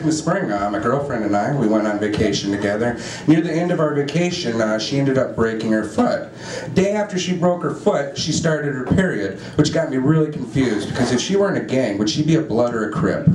in the spring, my girlfriend and I, we went on vacation together. Near the end of our vacation, she ended up breaking her foot. Day after she broke her foot, she started her period, which got me really confused, because if she were in a gang, would she be a blood or a crip?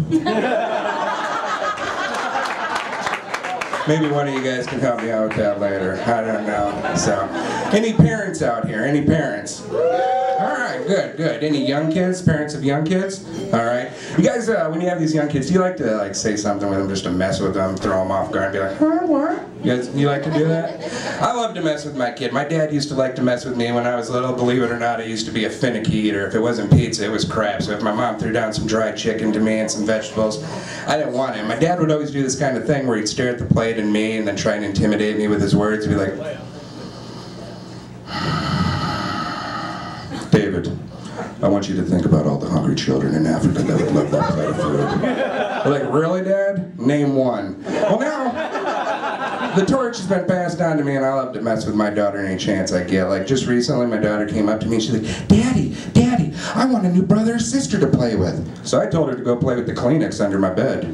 Maybe one of you guys can help me out with that later. I don't know. So, any parents out here? Any parents? Alright, good, good. Any young kids? Parents of young kids? Alright. You guys, when you have these young kids, do you like to like say something with them just to mess with them, throw them off guard, and be like, huh, what? You like to do that? I love to mess with my kid. My dad used to like to mess with me when I was little. Believe it or not, I used to be a finicky eater. If it wasn't pizza, it was crap. So if my mom threw down some dried chicken to me and some vegetables, I didn't want it. My dad would always do this kind of thing where he'd stare at the plate and me and then try and intimidate me with his words. He'd be like, David, I want you to think about all the hungry children in Africa that would love that plate of food. We're like, really, Dad? Name one. Well, now, the torch has been passed on to me, and I love to mess with my daughter any chance I get. Like, just recently, my daughter came up to me, and she's like, Daddy, Daddy, I want a new brother or sister to play with. So I told her to go play with the Kleenex under my bed.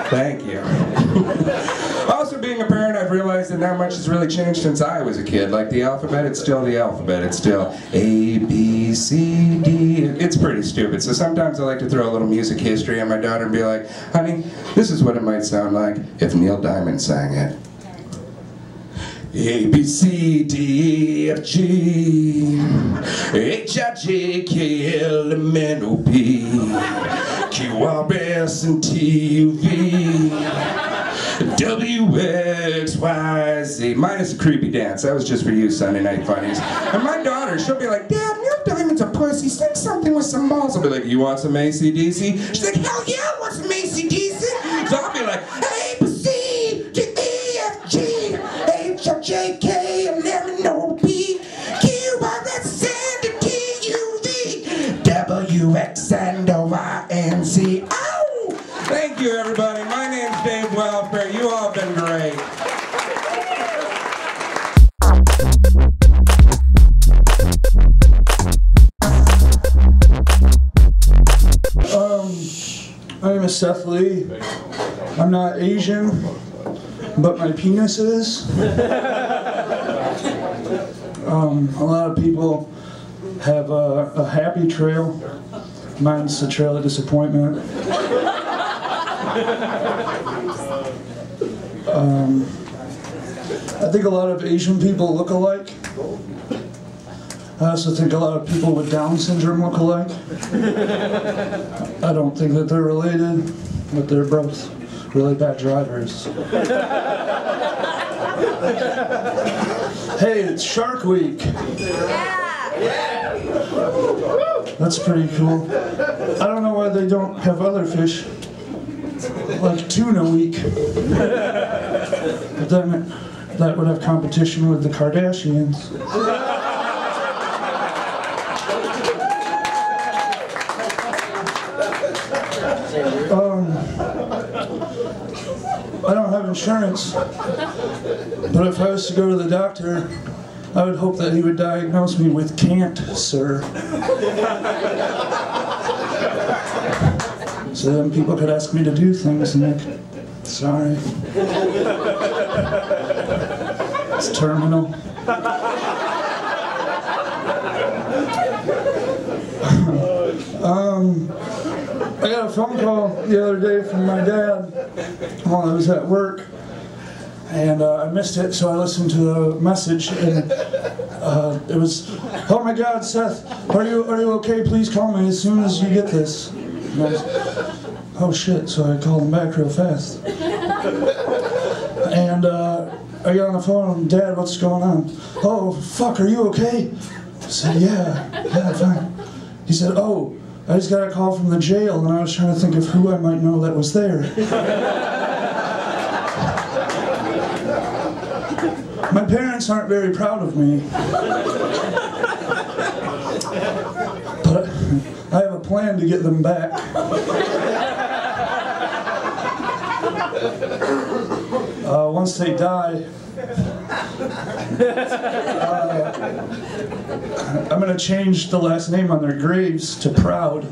Thank you. Also, being a parent, I've realized that not much has really changed since I was a kid. Like the alphabet, it's still the alphabet. It's still A, B, C, D. It's pretty stupid. So sometimes I like to throw a little music history on my daughter and be like, honey, this is what it might sound like if Neil Diamond sang it. A, B, C, D, E, F, G, H, I, J, K, L, M, N, O, P, Q, R, S, and T, U, V, W, X, Y, Z. Minus the creepy dance. That was just for you, Sunday Night Funnies. And my daughter, she'll be like, Dad, Neil Diamond's a pussy. Sing something with some balls. I'll be like, you want some AC/DC? She's like, hell yeah, I want some AC/DC. So I'll be like, A, B, C, D, E, F, G, H, I, J, K, L, M, N, O, P, Q, R, S, and T, U, V, W, X, and O, Y, and Z. Ow! Thank you, everybody. My name's Dave Welfare. You all have been great. My name is Seth Lee. I'm not Asian, but my penis is. A lot of people have a happy trail. Mine's the trail of disappointment. I think a lot of Asian people look alike. I also think a lot of people with Down syndrome look alike. I don't think that they're related, but they're both really bad drivers. Hey, it's Shark Week. That's pretty cool. I don't know why they don't have other fish, like Tuna Week. But then that would have competition with the Kardashians. I don't have insurance, but if I was to go to the doctor, I would hope that he would diagnose me with cancer. So then people could ask me to do things and like, sorry. It's terminal. I got a phone call the other day from my dad while I was at work, and I missed it, so I listened to the message, and it was, oh my God, Seth, are you okay? Please call me as soon as you get this. And I was, oh shit, so I called him back real fast. And I got on the phone, Dad, what's going on? Oh, fuck, are you okay? I said, yeah, I'm fine. He said, oh, I just got a call from the jail, and I was trying to think of who I might know that was there. My parents aren't very proud of me. But I have a plan to get them back. Once they die, I'm gonna change the last name on their graves to Proud.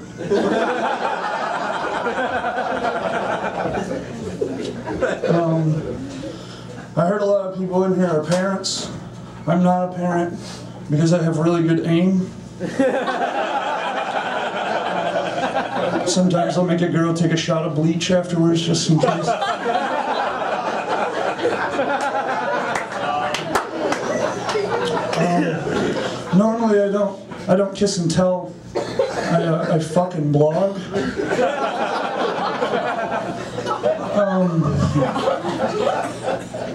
I heard a lot of people in here are parents. I'm not a parent because I have really good aim. Sometimes I'll make a girl take a shot of bleach afterwards just in case. Normally I don't kiss and tell. I fucking blog.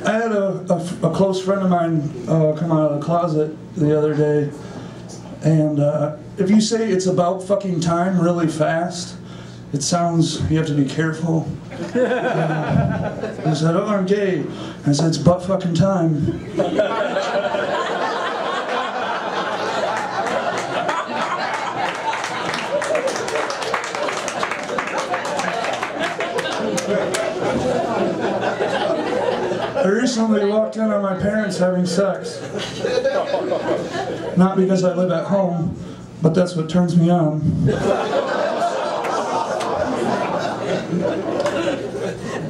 I had a close friend of mine come out of the closet the other day, and if you say it's about fucking time really fast, it sounds, you have to be careful. He said, oh, I'm gay. I said, it's butt fucking time. I recently walked in on my parents having sex. Not because I live at home, but that's what turns me on.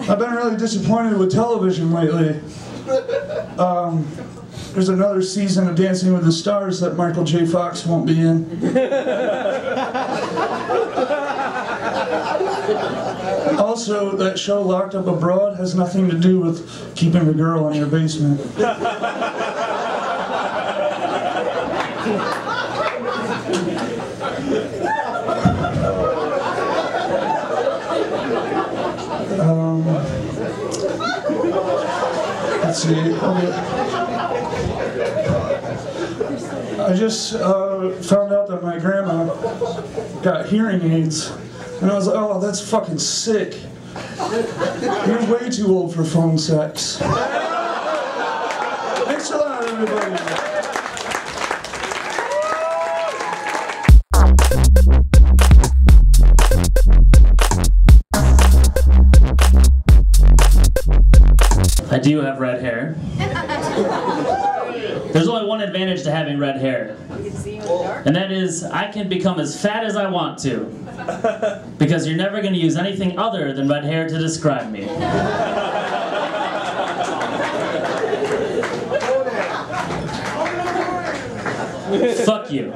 I've been really disappointed with television lately. There's another season of Dancing with the Stars that Michael J. Fox won't be in. Also, that show Locked Up Abroad has nothing to do with keeping a girl in your basement. Let's see. I just found out that my grandma got hearing aids. And I was like, oh, that's fucking sick. You're way too old for phone sex. Thanks a lot, everybody. I do have red hair. There's only one advantage to having red hair, and that is I can become as fat as I want to, because you're never going to use anything other than red hair to describe me. Fuck you.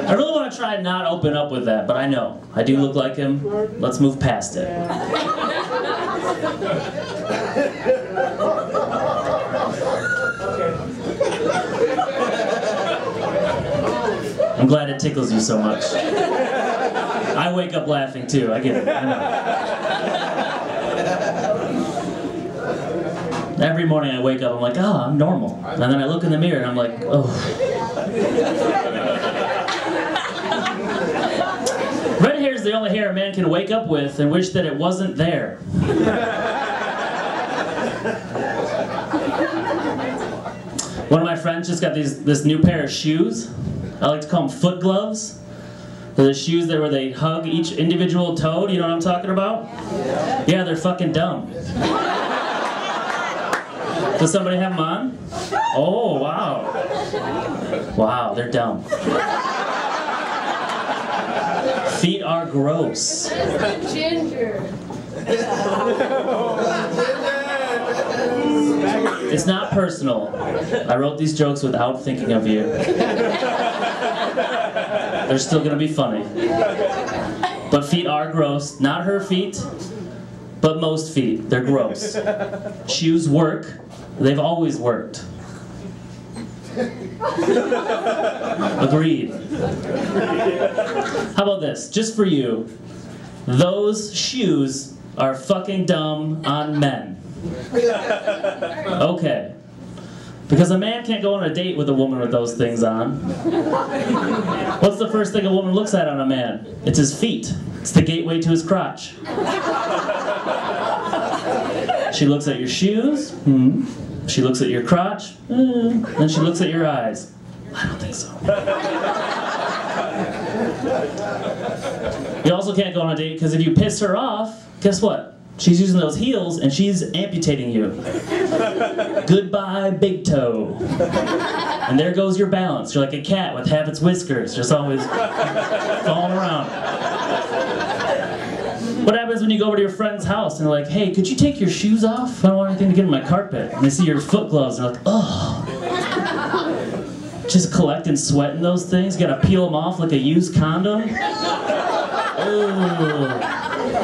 I really want to try and not open up with that, but I know. I do look like him. Let's move past it. I'm glad it tickles you so much. I wake up laughing too, I get it, I know. Every morning I wake up, I'm like, oh, I'm normal. And then I look in the mirror and I'm like, oh. Red hair is the only hair a man can wake up with and wish that it wasn't there. One of my friends just got this new pair of shoes. I like to call them foot gloves. They're the shoes where they hug each individual toe. Do you know what I'm talking about? Yeah, they're fucking dumb. Does somebody have them on? Oh, wow. Wow, they're dumb. Feet are gross. Ginger. It's not personal. I wrote these jokes without thinking of you. They're still gonna be funny. But feet are gross. Not her feet, but most feet. They're gross. Shoes work. They've always worked. Agreed. How about this? Just for you. Those shoes are fucking dumb on men. Okay. Because a man can't go on a date with a woman with those things on. What's the first thing a woman looks at on a man? It's his feet. It's the gateway to his crotch. She looks at your shoes. She looks at your crotch. Then she looks at your eyes. I don't think so. You also can't go on a date because if you piss her off, guess what? She's using those heels and she's amputating you. Goodbye, big toe. And there goes your balance. You're like a cat with half its whiskers, just always falling around. What happens when you go over to your friend's house and they're like, hey, could you take your shoes off? I don't want anything to get in my carpet. And they see your foot gloves and they're like, oh. Just collecting sweat in those things. You gotta peel them off like a used condom. Oh.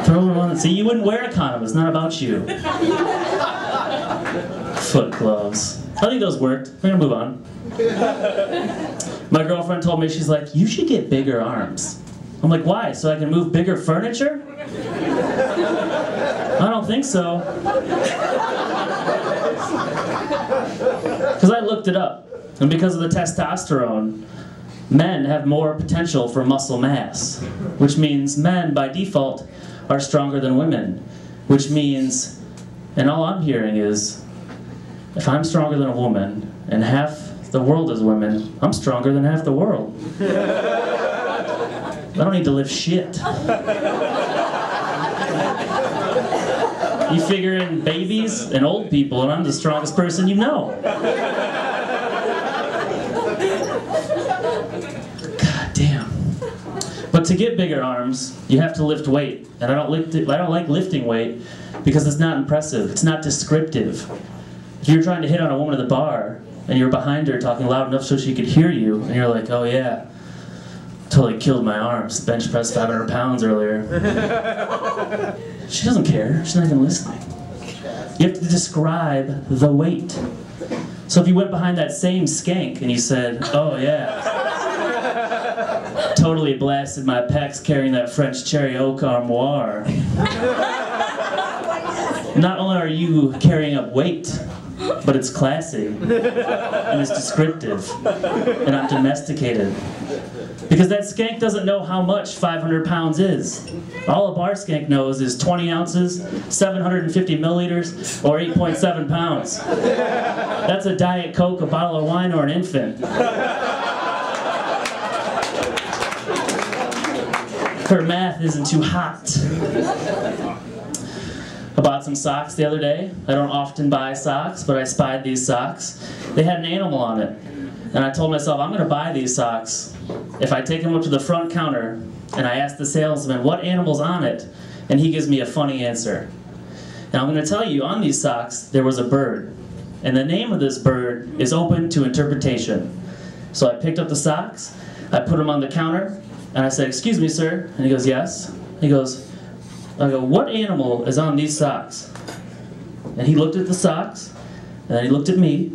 Throw them on. See, you wouldn't wear a condom. It's not about you. Foot gloves. I think those worked. We're gonna move on. My girlfriend told me, she's like, you should get bigger arms. I'm like, why? So I can move bigger furniture? I don't think so. Because I looked it up. And because of the testosterone, men have more potential for muscle mass. Which means men, by default, are stronger than women. Which means, and all I'm hearing is, if I'm stronger than a woman, and half the world is women, I'm stronger than half the world. I don't need to lift shit. You figure in babies and old people, and I'm the strongest person you know. God damn. But to get bigger arms, you have to lift weight. And I don't like lifting weight because it's not impressive. It's not descriptive. If you're trying to hit on a woman at the bar, and you're behind her talking loud enough so she could hear you, and you're like, oh yeah, totally killed my arms, bench pressed 500 pounds earlier. She doesn't care, she's not even listening. You have to describe the weight. So if you went behind that same skank and you said, oh yeah, totally blasted my pecs carrying that French cherry oak armoire. Not only are you carrying up weight, but it's classy, and it's descriptive, and I'm domesticated. Because that skank doesn't know how much 500 pounds is. All a bar skank knows is 20 ounces, 750 milliliters, or 8.7 pounds. That's a Diet Coke, a bottle of wine, or an infant. Her math isn't too hot. I bought some socks the other day. I don't often buy socks, but I spied these socks. They had an animal on it. And I told myself, I'm going to buy these socks if I take them up to the front counter and I ask the salesman, what animal's on it? And he gives me a funny answer. And I'm going to tell you, on these socks, there was a bird. And the name of this bird is open to interpretation. So I picked up the socks, I put them on the counter, and I said, excuse me, sir. And he goes, yes. I go, what animal is on these socks? And he looked at the socks, and then he looked at me,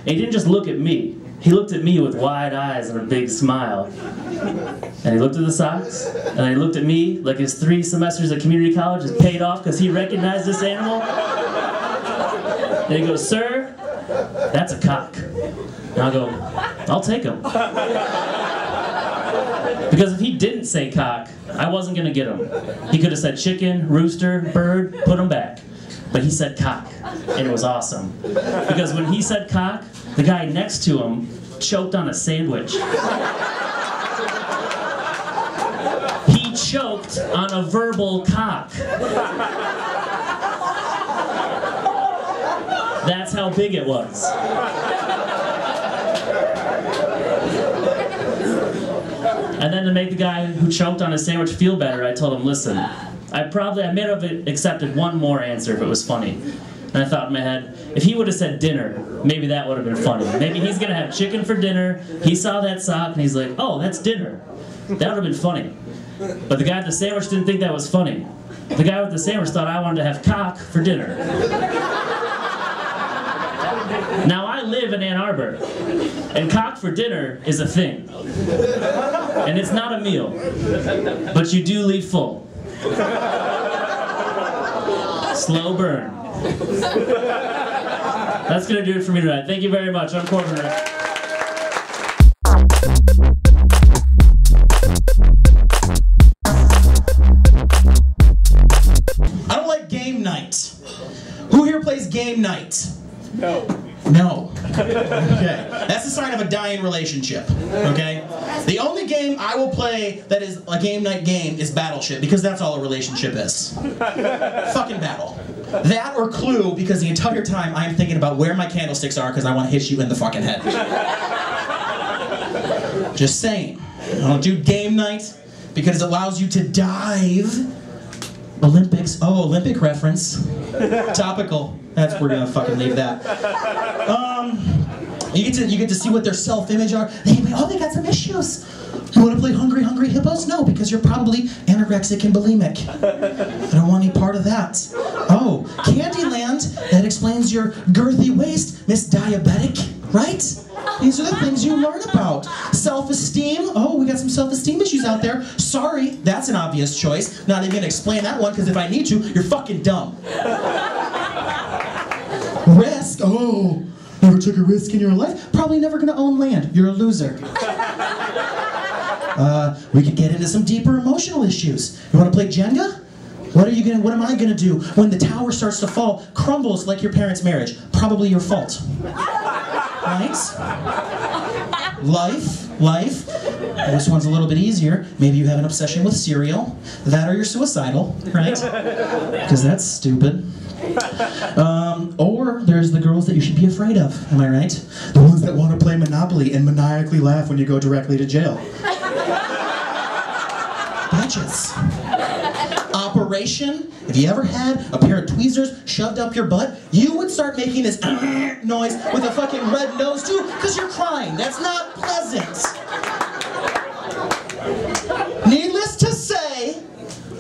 and he didn't just look at me. He looked at me with wide eyes and a big smile. And he looked at the socks, and then he looked at me like his 3 semesters at community college has paid off because he recognized this animal. And he goes, sir, that's a cock. And I'll go, I'll take him. Because if he didn't say cock, I wasn't going to get him. He could have said chicken, rooster, bird, put him back. But he said cock, and it was awesome. Because when he said cock, the guy next to him choked on a sandwich. He choked on a verbal cock. That's how big it was. And then to make the guy who choked on his sandwich feel better, I told him, listen, I may have accepted one more answer if it was funny. And I thought in my head, if he would have said dinner, maybe that would have been funny. Maybe he's going to have chicken for dinner, he saw that sock, and he's like, oh, that's dinner. That would have been funny. But the guy with the sandwich didn't think that was funny. The guy with the sandwich thought I wanted to have cock for dinner. Now I live in Ann Arbor, and cock for dinner is a thing. And it's not a meal, but you do leave full. Slow burn. That's gonna do it for me tonight. Thank you very much. I'm Corbin Rick. I don't like game night. Who here plays game night? No. No. Okay. That's a sign of a dying relationship. Okay? The only game I will play that is a game night game is Battleship, because that's all a relationship is. Fucking battle. That or Clue, because the entire time I am thinking about where my candlesticks are because I want to hit you in the fucking head. Just saying. I don't do game night because it allows you to dive. Olympics. Oh, Olympic reference. Topical. We're gonna fucking leave that. You get to see what their self-image are. They got some issues. You want to play Hungry Hungry Hippos? No, because you're probably anorexic and bulimic. I don't want any part of that. Oh, Candyland. That explains your girthy waist, Miss Diabetic. Right? These are the things you learn about. Self-esteem. Oh, we got some self-esteem issues out there. Sorry, that's an obvious choice. Not even gonna explain that one, because if I need to, you're fucking dumb. Risk. Oh, never took a risk in your life? Probably never gonna own land. You're a loser. We could get into some deeper emotional issues. You wanna play Jenga? What am I gonna do when the tower starts to fall, crumbles like your parents' marriage? Probably your fault. Right? Life. This one's a little bit easier. Maybe you have an obsession with cereal. That or you're suicidal, right? Because that's stupid. Or there's the girls that you should be afraid of, am I right? The ones that want to play Monopoly and maniacally laugh when you go directly to jail. Bitches. Operation, if you ever had a pair of tweezers shoved up your butt, you would start making this noise with a fucking red nose too, because you're crying. That's not pleasant. Needless to say,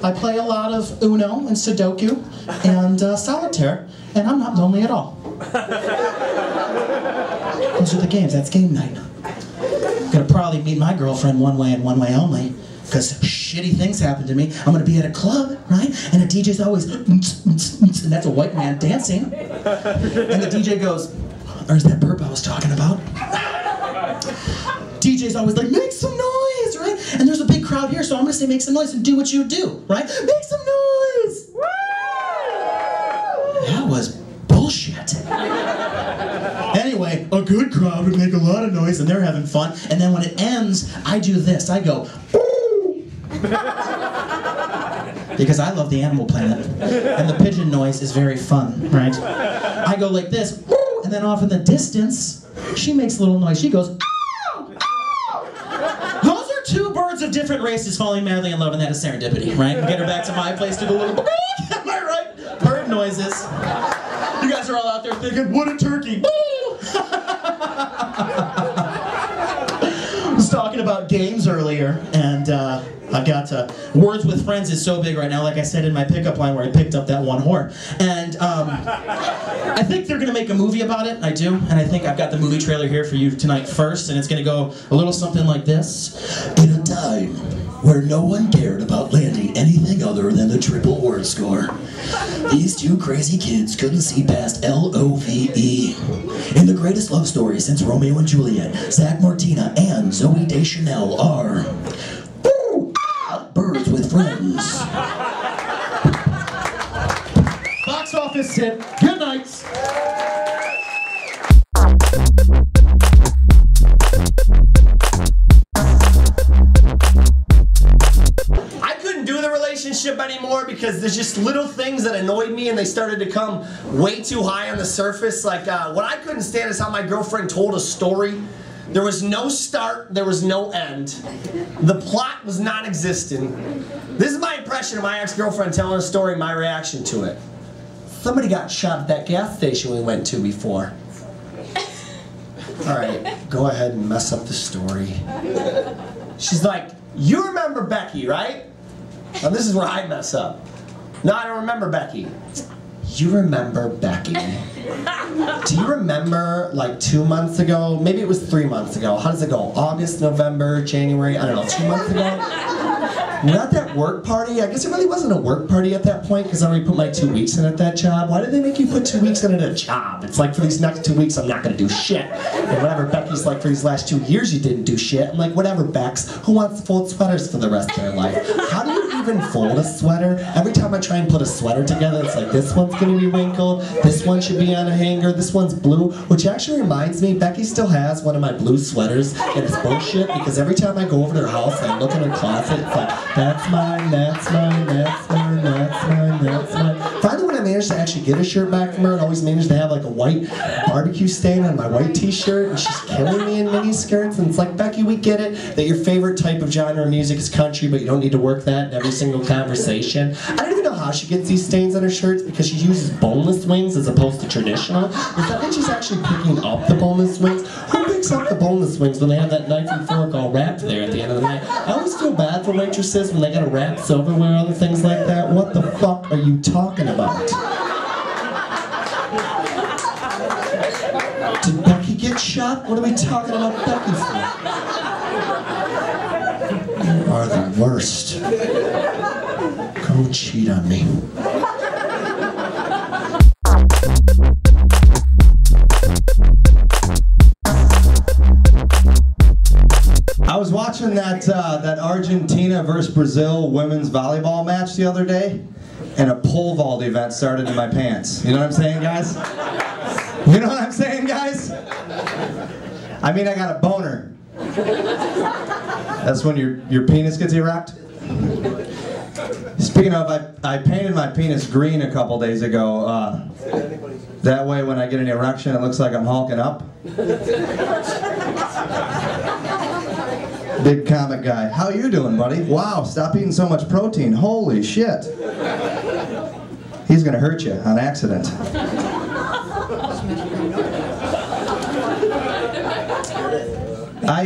I play a lot of Uno and Sudoku and Solitaire, and I'm not lonely at all. Those are the games. That's game night. I'm gonna probably meet my girlfriend one way and one way only, because shitty things happen to me. I'm gonna be at a club, right? And the DJ's always, and that's a white man dancing. And the DJ goes, there's that burp I was talking about. DJ's always like, make some noise, right? And there's a big crowd here, so I'm gonna say make some noise and do what you do, right? Make some noise! That was bullshit. Anyway, a good crowd would make a lot of noise and they're having fun. And then when it ends, I do this. I go, because I love the Animal Planet, and the pigeon noise is very fun, right? I go like this, and then off in the distance, she makes a little noise. She goes, ow! Ow! Those are two birds of different races falling madly in love, and that is serendipity, right? Get her back to my place to the little, am I right? Bird noises. You guys are all out there thinking, what a turkey! I was talking about games earlier, and I've got Words with Friends is so big right now, like I said in my pickup line where I picked up that one whore. And I think they're gonna make a movie about it, I do, and I think I've got the movie trailer here for you tonight first, and it's gonna go a little something like this. In a time where no one cared about landing anything other than the triple word score, these two crazy kids couldn't see past L-O-V-E. In the greatest love story since Romeo and Juliet, Zach Martina and Zooey Deschanel are Birds with Friends. Box office hit. Good night. I couldn't do the relationship anymore because there's just little things that annoyed me and they started to come way too high on the surface. Like, what I couldn't stand is how my girlfriend told a story. There was no start, there was no end. The plot was non-existent. This is my impression of my ex-girlfriend telling a story, my reaction to it. Somebody got shot at that gas station we went to before. Alright, go ahead and mess up the story. She's like, you remember Becky, right? Now this is where I mess up. No, I don't remember Becky. You remember Becky. Do you remember like 2 months ago? Maybe it was 3 months ago. How does it go? August, November, January, I don't know, 2 months ago? We're at that work party. I guess it really wasn't a work party at that point because I already put my 2 weeks in at that job. Why did they make you put 2 weeks in at a job? It's like for these next 2 weeks I'm not gonna do shit. And whatever Becky's like for these last 2 years you didn't do shit. I'm like, whatever Bex, who wants to fold sweaters for the rest of their life? How do you even fold a sweater. Every time I try and put a sweater together, it's like this one's gonna be wrinkled, this one should be on a hanger, this one's blue, which actually reminds me, Becky still has one of my blue sweaters, and it's bullshit because every time I go over to her house and I look in her closet, it's like, that's mine, that's mine, that's mine, that's mine, that's mine. Finally, when I managed to actually get a shirt back from her, I always managed to have like a white barbecue stain on my white t-shirt, and she's killing me in mini skirts, and it's like, Becky, we get it that your favorite type of genre of music is country, but you don't need to work that in every single conversation. I don't even know how she gets these stains on her shirts because she uses boneless wings as opposed to traditional. Does that mean she's actually picking up the boneless wings? Who picks up the boneless wings when they have that knife and fork all wrapped there at the end of the night? I always feel bad for waitresses when they gotta wrap silverware or other things like that. What the fuck are you talking about? Did Becky get shot? What are we talking about Becky for? You are the worst. Go cheat on me. I was watching that Argentina versus Brazil women's volleyball match the other day, and a pole vault event started in my pants. You know what I'm saying, guys? You know what I'm saying, guys? I mean, I got a boner. That's when your penis gets erect. Speaking of, I painted my penis green a couple days ago. That way, when I get an erection, it looks like I'm hulking up. Big comic guy. How you doing, buddy? Wow, stop eating so much protein. Holy shit. He's gonna hurt you on accident. I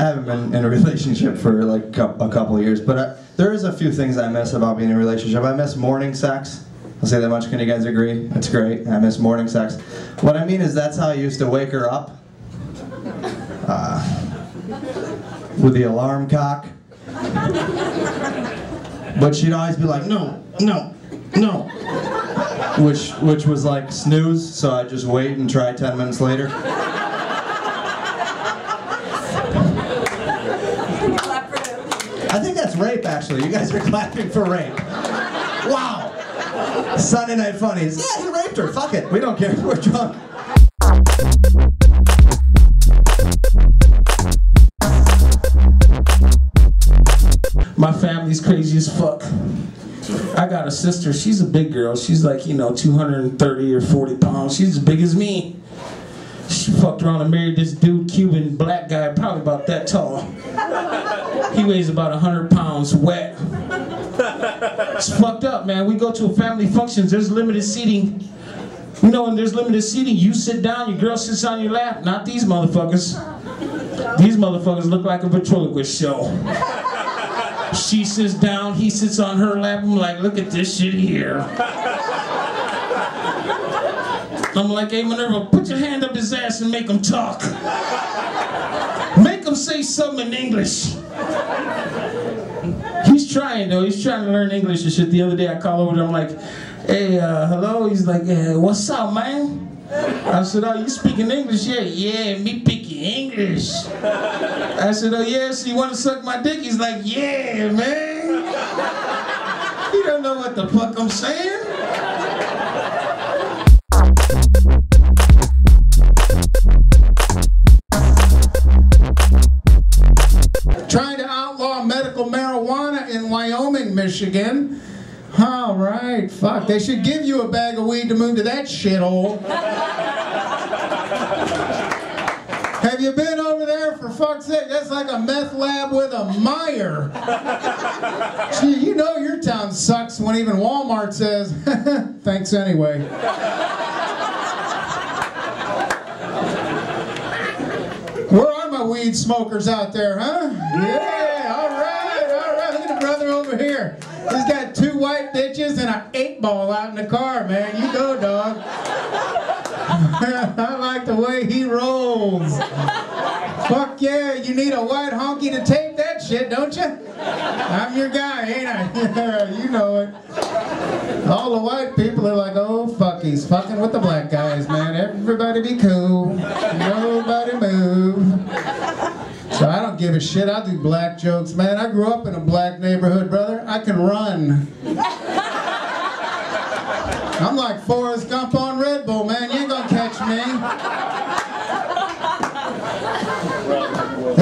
haven't been in a relationship for like a couple of years, but there is a few things I miss about being in a relationship. I miss morning sex. I'll say that much. Can you guys agree? That's great. I miss morning sex. What I mean is that's how I used to wake her up. With the alarm cock. But she'd always be like, no, no, no. Which was like snooze, so I'd just wait and try 10 minutes later. I think that's rape, actually. You guys are clapping for rape. Wow. Sunday Night Funnies. Yeah, he raped her. Fuck it. We don't care. We're drunk. My family's crazy as fuck. I got a sister, she's a big girl. She's like, 230 or 40 pounds. She's as big as me. She fucked around and married this dude, Cuban black guy, probably about that tall. He weighs about 100 pounds wet. It's fucked up, man. We go to a family functions, there's limited seating. When there's limited seating, you sit down, your girl sits on your lap. Not these motherfuckers. These motherfuckers look like a ventriloquist show. She sits down, he sits on her lap. I'm like, look at this shit here. I'm like, hey Minerva, put your hand up his ass and make him talk. Make him say something in English. He's trying though, he's trying to learn English and shit. The other day I call over to him, I'm like, hey, hello? He's like, what's up, man? I said, oh, you speaking English? Yeah, me speaking English. I said, oh yeah, so you want to suck my dick? He's like, yeah, man. You don't know what the fuck I'm saying? Trying to outlaw medical marijuana in Wyoming, Michigan. All right, fuck. They should give you a bag of weed to move to that shithole. Have you been over there, for fuck's sake? That's like a meth lab with a Meyer. Gee, you know your town sucks when even Walmart says, thanks anyway. Where are my weed smokers out there, huh? Yeah, all right. Look at the brother over here. He's got 2 white bitches and an 8-ball out in the car, man. You go, dog. I like the way he rolls. Fuck yeah, you need a white honky to tape that shit, don't you? I'm your guy, ain't I? You know it. All the white people are like, oh, fuck, he's fucking with the black guys, man. Everybody be cool. Nobody move. So I don't give a shit. I'll do black jokes, man. I grew up in a black neighborhood, brother. I can run. I'm like Forrest Gump on Red Bull, man. You ain't gonna catch me.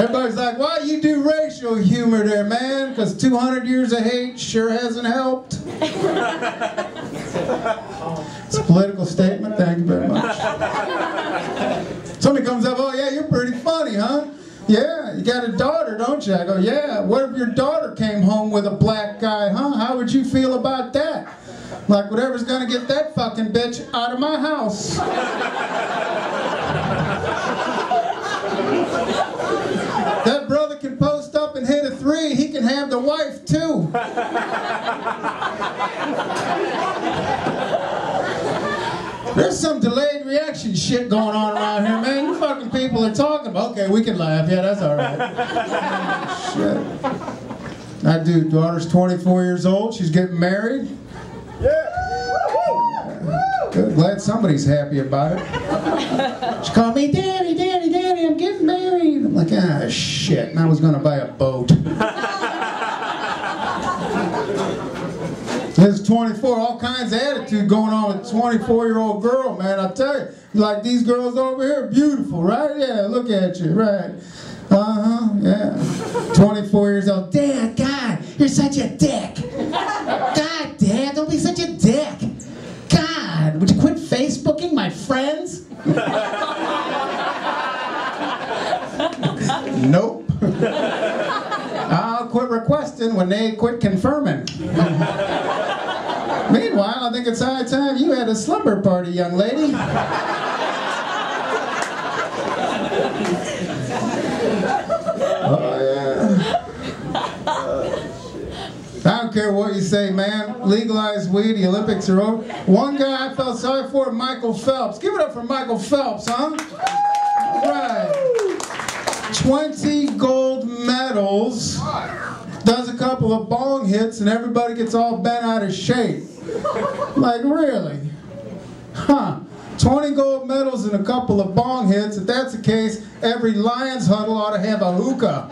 Everybody's like, why you do racial humor there, man? Because 200 years of hate sure hasn't helped. It's a political statement. Thank you very much. Somebody comes up, oh yeah, you're pretty funny, huh? Yeah, you got a daughter, don't you? I go, yeah. What if your daughter came home with a black guy, huh? How would you feel about that? Like, whatever's gonna get that fucking bitch out of my house. That brother can post up and hit a 3. He can have the wife, too. There's some delayed reaction shit going on around here, man. You fucking people are talking about, okay, we can laugh. Yeah, that's all right. Shit. That dude, daughter's 24 years old. She's getting married. Yeah. Good. Glad somebody's happy about it. She called me, Daddy, Daddy, Daddy, I'm getting married. I'm like, ah, shit. And I was going to buy a boat. There's 24, all kinds of attitude going on with a 24-year-old girl, man. I tell you, like these girls over here, beautiful, right? Yeah, look at you, right? Yeah. 24 years old. Dad, God, you're such a dick. God, Dad, don't be such a dick. God, would you quit Facebooking my friends? Nope. I'll quit requesting when they quit confirming. Meanwhile, I think it's high time you had a slumber party, young lady. Oh, yeah. I don't care what you say, man. Legalize weed, the Olympics are over. One guy I felt sorry for, Michael Phelps. Give it up for Michael Phelps, huh? Right. 20 gold medals. Does a couple of bong hits and everybody gets all bent out of shape. Like, really? Huh. 20 gold medals and a couple of bong hits. If that's the case, every Lions huddle ought to have a hookah.